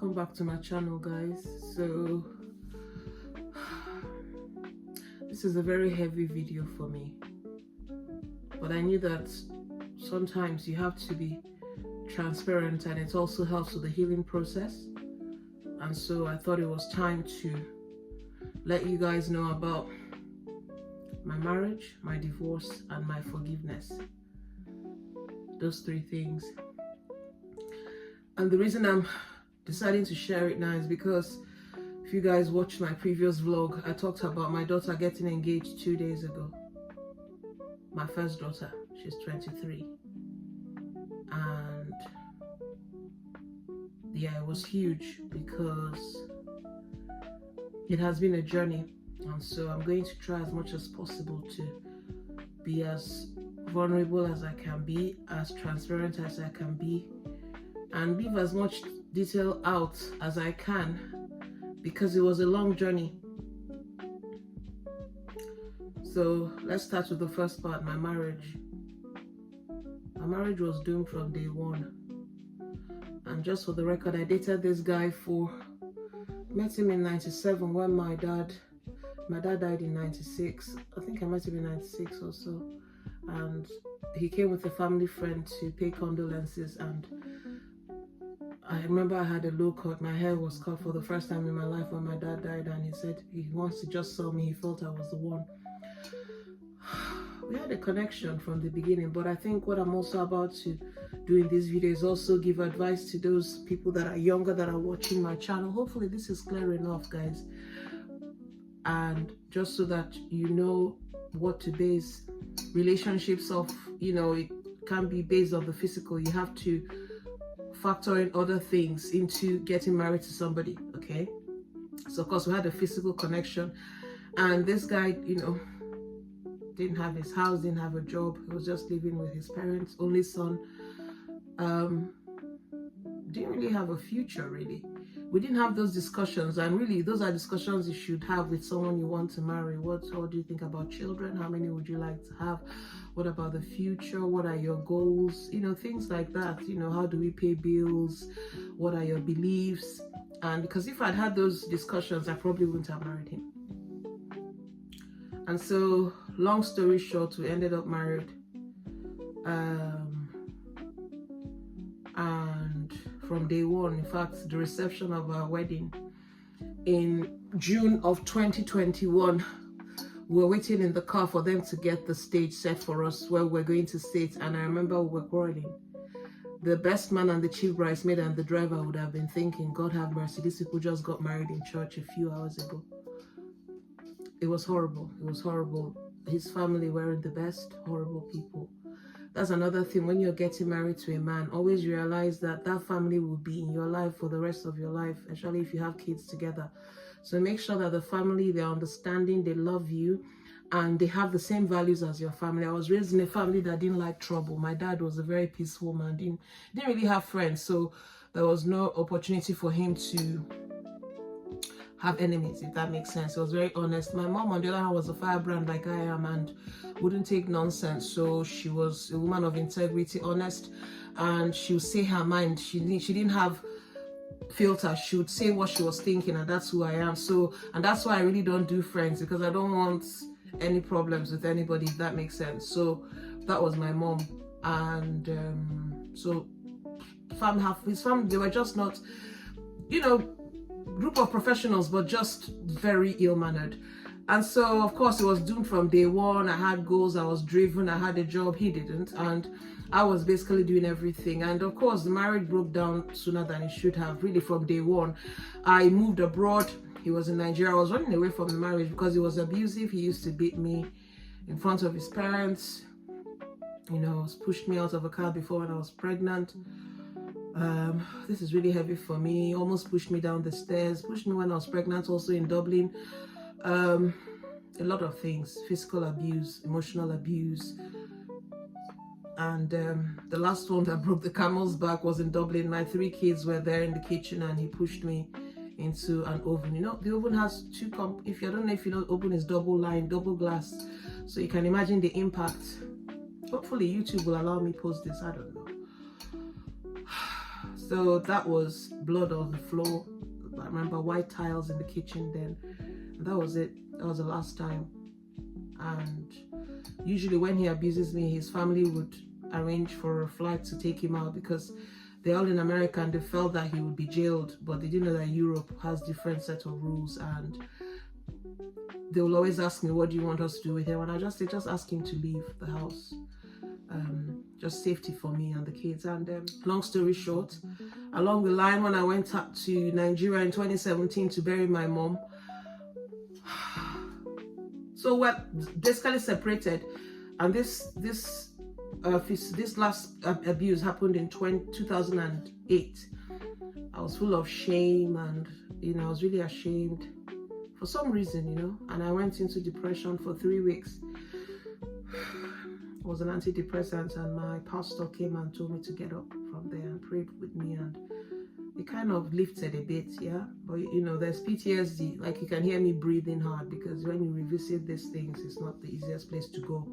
welcome back to my channel, guys. So this is a very heavy video for me, but I knew that sometimes you have to be transparent, and it also helps with the healing process. And so I thought it was time to let you guys know about my marriage, my divorce, and my forgiveness. Those three things. And the reason I'm deciding to share it now is because if you guys watched my previous vlog, I talked about my daughter getting engaged 2 days ago. My first daughter, she's 23. And yeah, it was huge because it has been a journey. And so I'm going to try as much as possible to be as vulnerable as I can be, as transparent as I can be, and leave as much detail out as I can, because it was a long journey. So let's start with the first part, my marriage. My marriage was doomed from day one. And just for the record, I dated this guy met him in 97 when my dad died in 96. I think I met him in 96 or so. And he came with a family friend to pay condolences, and I remember I had a low cut. My hair was cut for the first time in my life when my dad died, and he said he wants to just saw me. He felt I was the one. We had a connection from the beginning, but I think what I'm also about to do in this video is also give advice to those people that are younger that are watching my channel. Hopefully this is clear enough, guys. And just so that you know what to base relationships off, it can be based on the physical. You have to factor in other things into getting married to somebody, okay? So of course we had a physical connection, and this guy, didn't have his house, didn't have a job. He was just living with his parents, only son. Didn't really have a future, really. We didn't have those discussions, and really those are discussions you should have with someone you want to marry. What do you think about children? How many would you like to have? What about the future? What are your goals? Things like that. How do we pay bills? What are your beliefs? And because if I'd had those discussions, I probably wouldn't have married him. And so, long story short, we ended up married. And from day one, in fact, the reception of our wedding in June of 2021, we were waiting in the car for them to get the stage set for us where we're going to sit. And I remember we were quarreling. The best man and the chief bridesmaid and the driver would have been thinking, God have mercy, these people just got married in church a few hours ago. It was horrible. It was horrible. His family weren't the best, horrible people. That's another thing. When you're getting married to a man, always realize that that family will be in your life for the rest of your life, especially if you have kids together. So make sure that the family, they're understanding, they love you, and they have the same values as your family. I was raised in a family that didn't like trouble. My dad was a very peaceful man, didn't really have friends, so there was no opportunity for him to have enemies, if that makes sense. He was very honest. My mom, on the other hand, was a firebrand like I am and wouldn't take nonsense. So she was a woman of integrity, honest, and she would say her mind. She didn't have filter. She would say what she was thinking, and that's who I am. So, and that's why I really don't do friends, because I don't want any problems with anybody, if that makes sense. So that was my mom. And so his family, they were just not, group of professionals, but just very ill-mannered. And so of course it was doomed from day one. I had goals, I was driven, I had a job, he didn't, and I was basically doing everything. And of course the marriage broke down sooner than it should have, really from day one. I moved abroad. He was in Nigeria. I was running away from the marriage because he was abusive. He used to beat me in front of his parents, pushed me out of a car before when I was pregnant. This is really heavy for me. Almost pushed me down the stairs, pushed me when I was pregnant, also in Dublin. A lot of things, physical abuse, emotional abuse. And the last one that broke the camel's back was in Dublin. My 3 kids were there in the kitchen, and he pushed me into an oven. The oven has if you don't know, if you know, oven is double line, double glass. So you can imagine the impact. Hopefully YouTube will allow me post this, I don't know. So that was blood on the floor. I remember white tiles in the kitchen then. And that was it. That was the last time. And usually when he abuses me, his family would arrange for a flight to take him out because they're all in America and they felt that he would be jailed, but they didn't know that Europe has different set of rules, and they will always ask me, what do you want us to do with him? And I just say, just ask him to leave the house. Just safety for me and the kids. And long story short, along the line, when I went up to Nigeria in 2017 to bury my mom, so we're basically separated, and this last abuse happened in 2008. I was full of shame, and I was really ashamed for some reason, and I went into depression for 3 weeks. It was an antidepressant, and my pastor came and told me to get up from there and prayed with me, and it kind of lifted a bit, yeah. But there's PTSD, like you can hear me breathing hard because when you revisit these things, it's not the easiest place to go.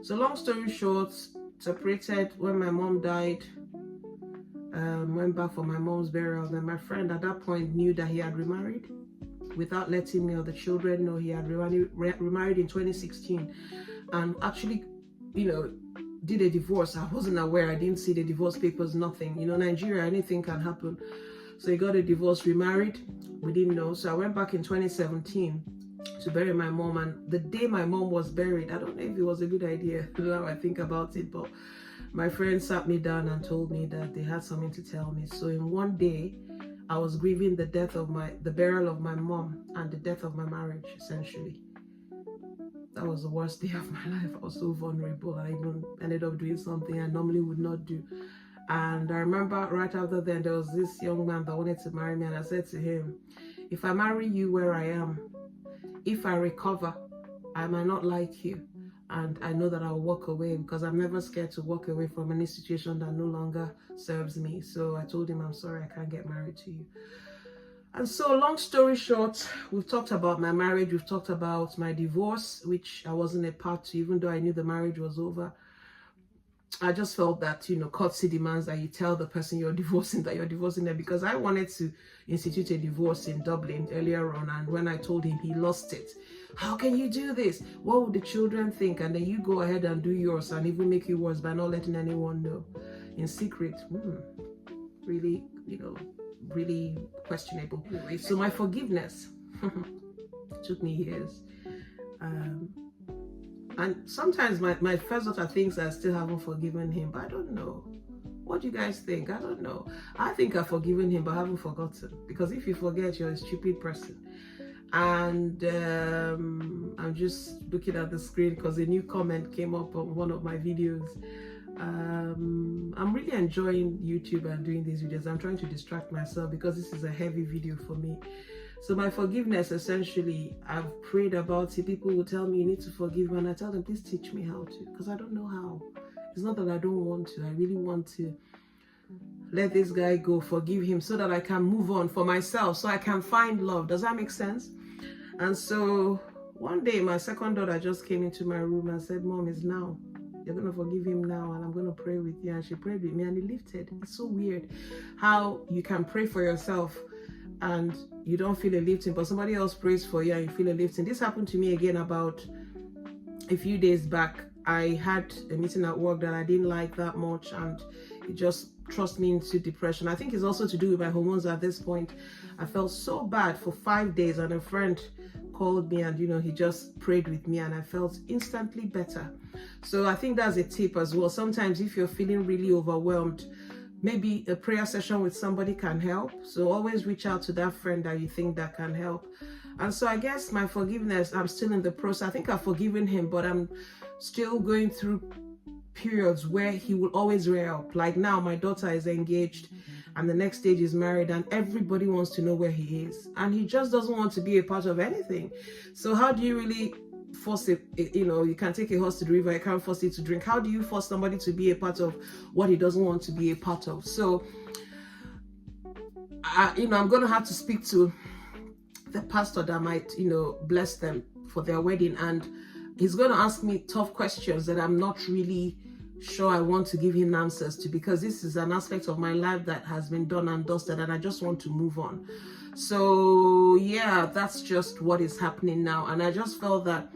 So long story short, separated when my mom died, went back for my mom's burial. Then my friend at that point knew that he had remarried without letting me or the children know. He had remarried in 2016 and actually, did a divorce. I wasn't aware. I didn't see the divorce papers, nothing. Nigeria, anything can happen. So he got a divorce, remarried. We didn't know. So I went back in 2017 to bury my mom. And the day my mom was buried, I don't know if it was a good idea now I think about it, but my friend sat me down and told me that they had something to tell me. So in one day, I was grieving the burial of my mom and the death of my marriage, essentially. That was the worst day of my life. I was so vulnerable. I even ended up doing something I normally would not do. And I remember right after then, there was this young man that wanted to marry me. And I said to him, if I marry you where I am, if I recover, I might not like you. And I know that I'll walk away because I'm never scared to walk away from any situation that no longer serves me. So I told him, I'm sorry, I can't get married to you. And so long story short, we've talked about my marriage, we've talked about my divorce, which I wasn't a part to, even though I knew the marriage was over. I just felt that, courtesy demands that you tell the person you're divorcing that you're divorcing them, because I wanted to institute a divorce in Dublin earlier on, and when I told him, he lost it. How can you do this? What would the children think? And then you go ahead and do yours and even make it worse by not letting anyone know in secret. Really, really questionable. Anyway, so my forgiveness took me years. And sometimes my first daughter thinks I still haven't forgiven him, but I don't know. What do you guys think? I don't know. I think I've forgiven him, but I haven't forgotten. Because if you forget, you're a stupid person. And I'm just looking at the screen because a new comment came up on one of my videos. I'm really enjoying YouTube and doing these videos. I'm trying to distract myself because this is a heavy video for me. So my forgiveness, essentially, I've prayed about it. People will tell me you need to forgive me, and I tell them, please teach me how to, because I don't know how. It's not that I don't want to. I really want to let this guy go, forgive him, so that I can move on for myself, so I can find love. Does that make sense? And so one day, my second daughter just came into my room and said, Mom, it's now. You're going to forgive him now, and I'm going to pray with you. And she prayed with me, and it lifted. It's so weird how you can pray for yourself and you don't feel a lifting, but somebody else prays for you and you feel a lifting. This happened to me again about a few days back. I had a meeting at work that I didn't like that much, and it just thrust me into depression. I think it's also to do with my hormones at this point. I felt so bad for 5 days, and a friend called me and he just prayed with me, and I felt instantly better. So I think that's a tip as well. Sometimes if you're feeling really overwhelmed, maybe a prayer session with somebody can help. So always reach out to that friend that you think that can help. And so I guess my forgiveness, I'm still in the process. I think I've forgiven him, but I'm still going through periods where he will always rear up. Like now, my daughter is engaged and the next stage is married, and everybody wants to know where he is. And he just doesn't want to be a part of anything. So how do you really force it? You can take a horse to the river, you can't force it to drink. How do you force somebody to be a part of what he doesn't want to be a part of? So, I'm going to have to speak to the pastor that might, bless them for their wedding. And he's going to ask me tough questions that I'm not really sure I want to give him answers to, because this is an aspect of my life that has been done and dusted, and I just want to move on. So yeah, that's just what is happening now. And I just felt that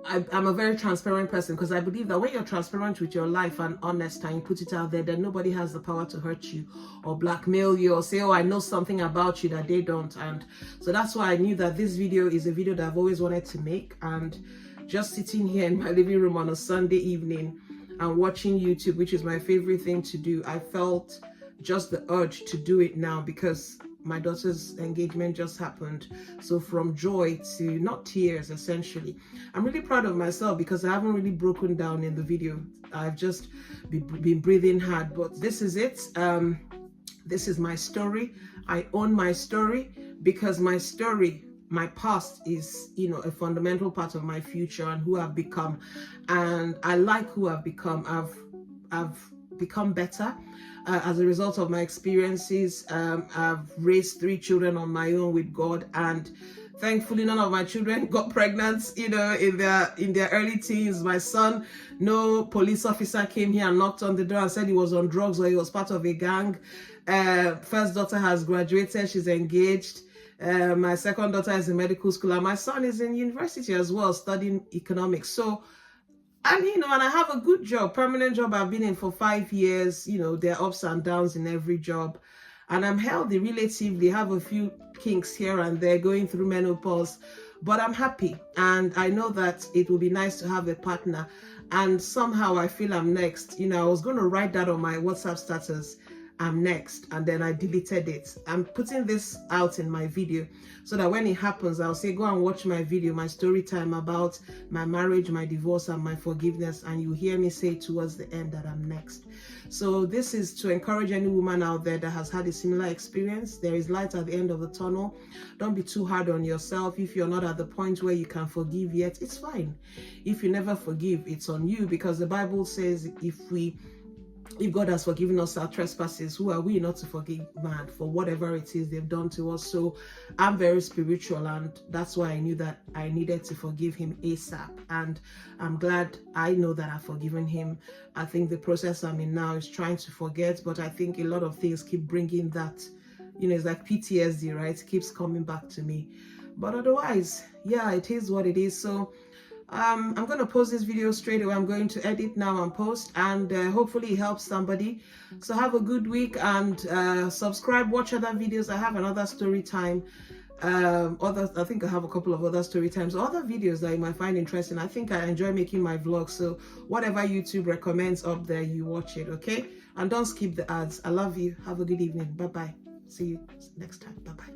I'm a very transparent person, because I believe that when you're transparent with your life and honest and you put it out there, then nobody has the power to hurt you or blackmail you or say, oh, I know something about you that they don't. And so that's why I knew that this video is a video that I've always wanted to make. And just sitting here in my living room on a Sunday evening and watching YouTube, which is my favorite thing to do, I felt just the urge to do it now, because my daughter's engagement just happened. So from joy to not tears, essentially. I'm really proud of myself because I haven't really broken down in the video. I've just been breathing hard, but this is it. This is my story. I own my story, because my story, my past is, you know, a fundamental part of my future and who I've become. And I like who I've become. I've become better as a result of my experiences. I've raised 3 children on my own with God, and thankfully none of my children got pregnant, you know, in their early teens. My son, no police officer came here and knocked on the door and said he was on drugs or he was part of a gang. First daughter has graduated, she's engaged. My second daughter is in medical school, and my son is in university as well, studying economics. So, and you know, and I have a good job, permanent job I've been in for 5 years. You know, there are ups and downs in every job, and I'm healthy relatively. Have a few kinks here and there, going through menopause, but I'm happy. And I know that it will be nice to have a partner, and somehow I feel I'm next. You know, I was going to write that on my WhatsApp status, I'm next, and then I deleted it. I'm putting this out in my video so that when it happens, I'll say, go and watch my video, my story time about my marriage, my divorce, and my forgiveness, and you hear me say towards the end that I'm next. So this is to encourage any woman out there that has had a similar experience. There is light at the end of the tunnel. Don't be too hard on yourself. If you're not at the point where you can forgive yet, it's fine. If you never forgive, it's on you, because the Bible says if God has forgiven us our trespasses, who are we not to forgive man for whatever it is they've done to us? So I'm very spiritual, and that's why I knew that I needed to forgive him ASAP. And I'm glad I know that I've forgiven him. I think the process I'm in now is trying to forget, but I think a lot of things keep bringing that, you know, it's like PTSD, right? It keeps coming back to me. But otherwise, yeah, it is what it is. So I'm going to post this video straight away. I'm going to edit now and post, and hopefully it helps somebody. So have a good week, and subscribe, watch other videos. I have another story time. I think I have a couple of other story times, other videos that you might find interesting. I think I enjoy making my vlogs, so whatever YouTube recommends up there, you watch it, okay? And don't skip the ads. I love you. Have a good evening. Bye-bye. See you next time. Bye-bye.